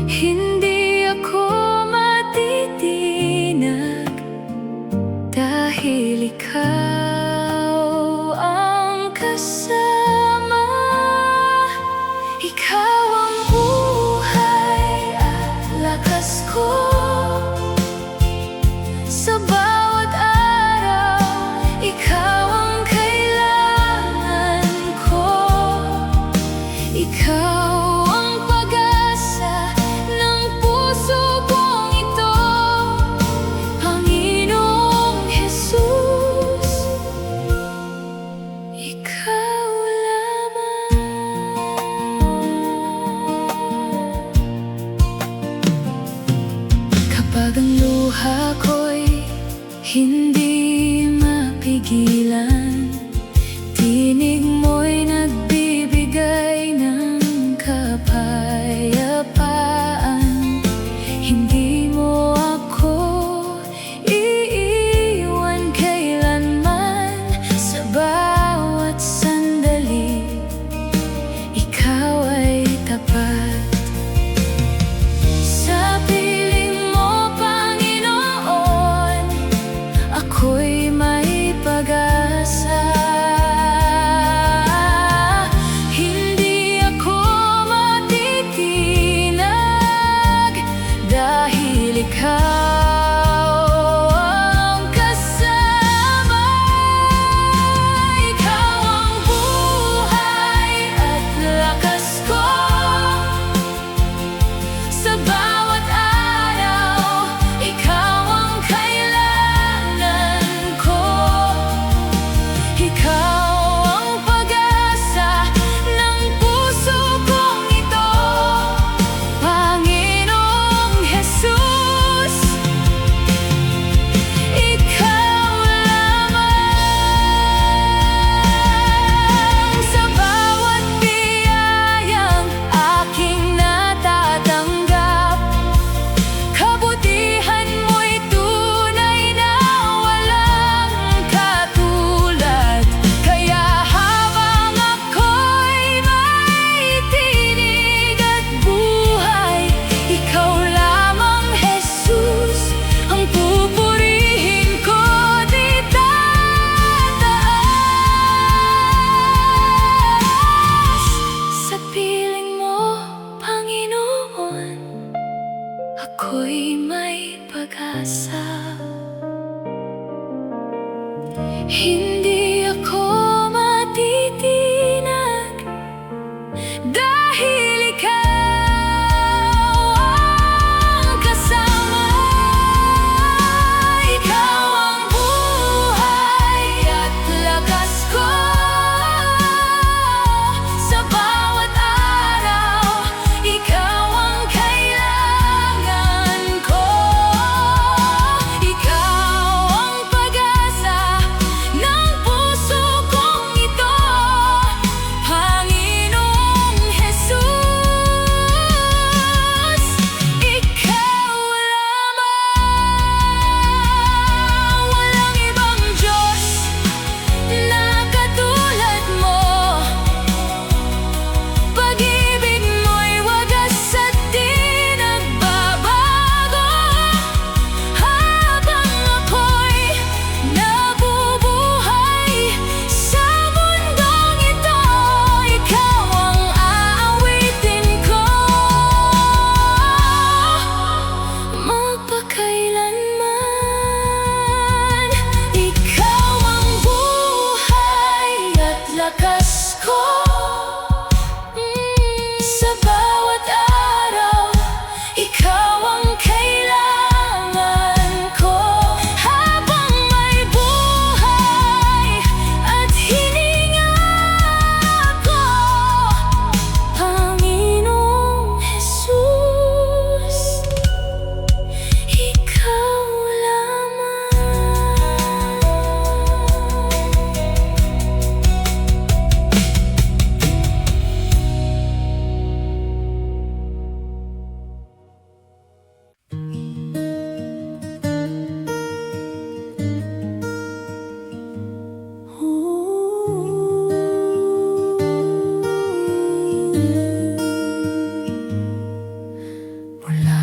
Hindi ako matitinag dahil ikaw ang kasama. Ikaw ang buhay at lakas ko. Sa bawat araw, ikaw ang kailangan ko. Ikaw ang pag-asa ng puso kong ito, Panginoong Jesus. Ikaw lamang. Kapag ang luha ko'y hindi mapigilan, tinig mo'y nagbibigay ng kapayapaan. Hindi mo ako iiwan kailanman. Sa bawat sandali, ikaw ay tapat. Sa piling mo, Panginoon, ako'y may pag-asa. Hindi ako matitinag dahil ikaw ang kasama. Ikaw ang buhay at lakas ko. Sa bawat araw, ikaw ang kailangan ko. Ikaw ang pag-asa ng puso kong ito, Panginoong Jesus. Ikaw lamang. Sa bawat biyayang aking natatanggap, kabutihan mo'y tunay na walang katulad. Kaya habang ako'y may tinig at buhay, ikaw lamang, Jesus, ang pupurihin ko di tataas. Sa piling mo, Panginoon, ako'y may pag-asa. Hindi ako matitinag dahil ikaw ang kasama. Ikaw ang buhay at lakas ko. Sa bawat araw, ikaw ang kailangan ko. Ikaw ang pag-asa ng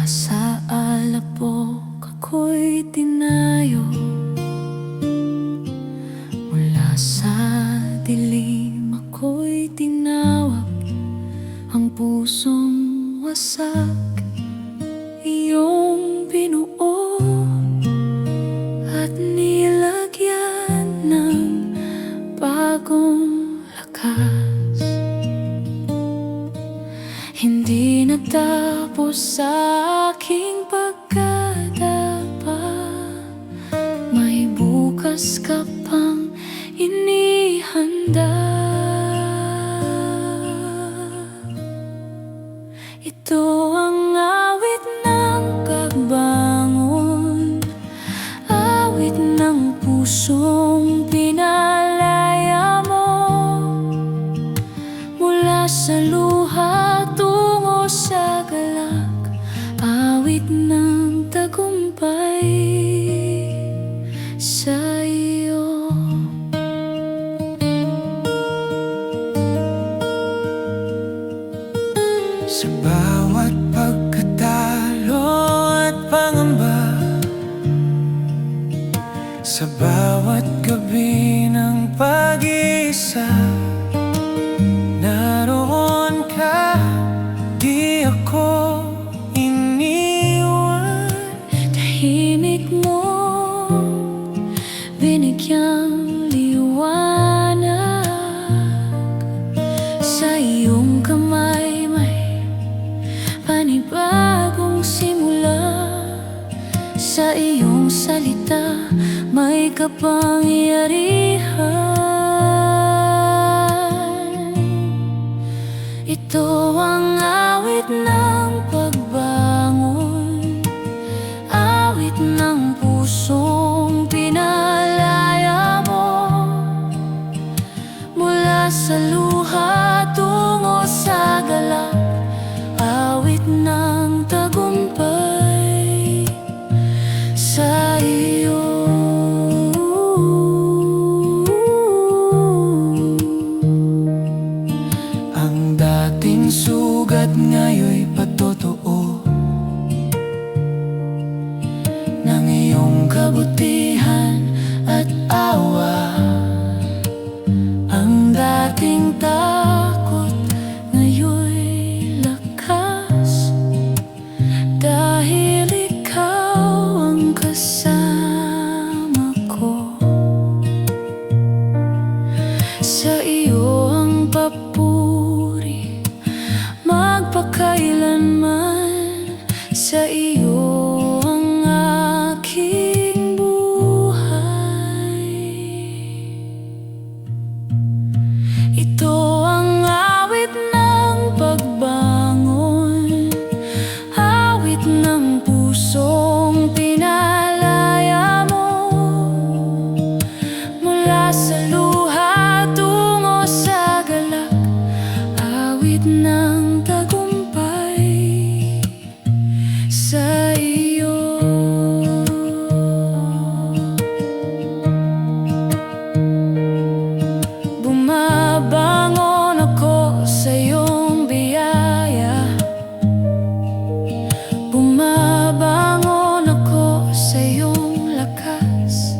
sa alapok ako'y tinayo, mula sa dilim ako'y tinawag, ang pusong wasak iyong binuo at nilagyan ng bagong lakas. Hindi natapos sa aking pagkadapa, may bukas ka pang inihanda. Ito ang awit ng pagbangon, awit ng pusong pinalaya mo, mula sa luha tungo sa galak, awit ng tagumpay sa iyo. Sa bawat pagkatalo at pangamba, sa bawat gabi ng pag-iisa, naroon ka, di ako iniwan. Tahimik mo, binigyang liwanag, sa iyong kamay may panibagong simula, sa iyong salita may kapangyarihan. Ito ang awit ng pagbangon, awit ng pusong pinalaya mo, mula sa luha tungo sa galak, awit ng tagumpay sa iyo. Ang dating sugat ngayon'y patotoo ng iyong kabutihan at awa. Ang dating takot ngayon'y lakas, dahil ikaw ang kasama ko. Sa iyo ang papuri magpakailanman, sa iyo ang aking buhay. Ito ang awit ng pagbangon, awit ng pusong pinalaya mo, mula sa luha tungo sa galak, awit ng tagumpay sa iyo. Bumabangon ako sa iyong biyaya, bumabangon ako sa iyong lakas.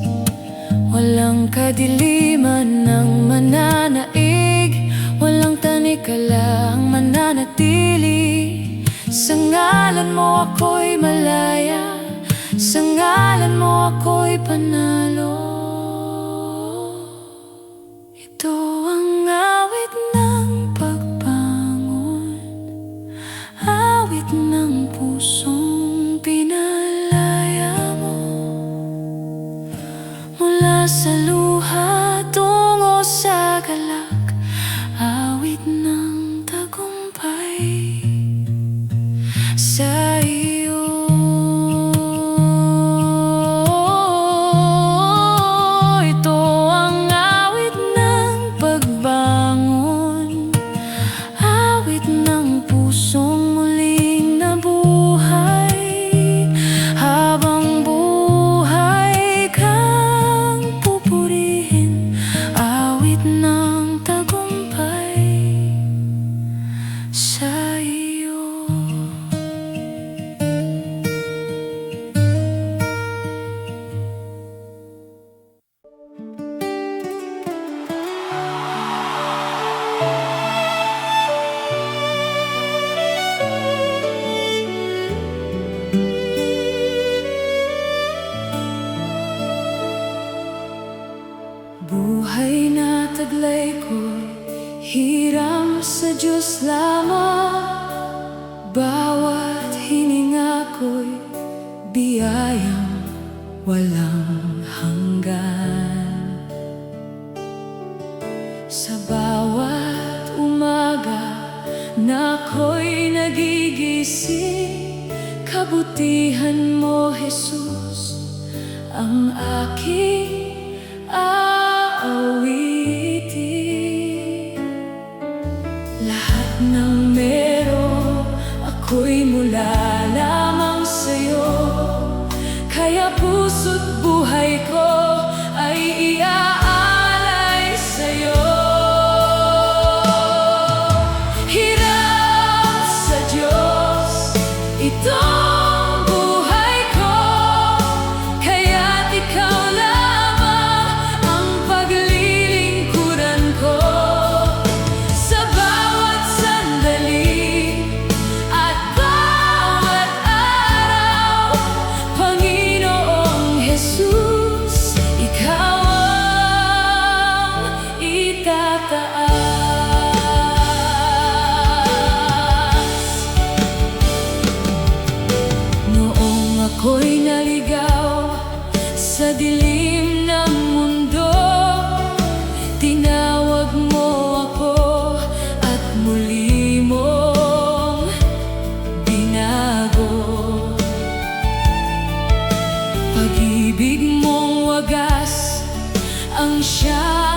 Walang kadiliman ng mananaig, walang tanikala ang mananatili. Sa ngalan mo ako'y malaya, sa ngalan mo ako'y panalo. Ito ang awit ng pagbangon, awit ng pusong pinalaya mo, mula sa luha tungo sa galak, awit ng tagumpay sa iyo. buklay ko, hiram sa Diyos lamang. Bawat hininga ko'y biyayang walang hanggan. Sa bawat umaga na ako'y nagigising, kabutihan mo, Jesus, ang aking aawitin. Lahat ng meron ako'y mula lamang sa'yo, kaya puso't buhay ko ay iaalay sa'yo. Hiram sa Diyos itong buhay ko, kaya't ikaw lamang ang paglilingkuran ko. Sa bawat sandali at bawat araw, Panginoong Jesus, ikaw ang itataas. Noong ako'y naligaw sa dilim ng mundo, tinawag mo ako at muli mong binago. Pag-ibig mong wagas ang siyang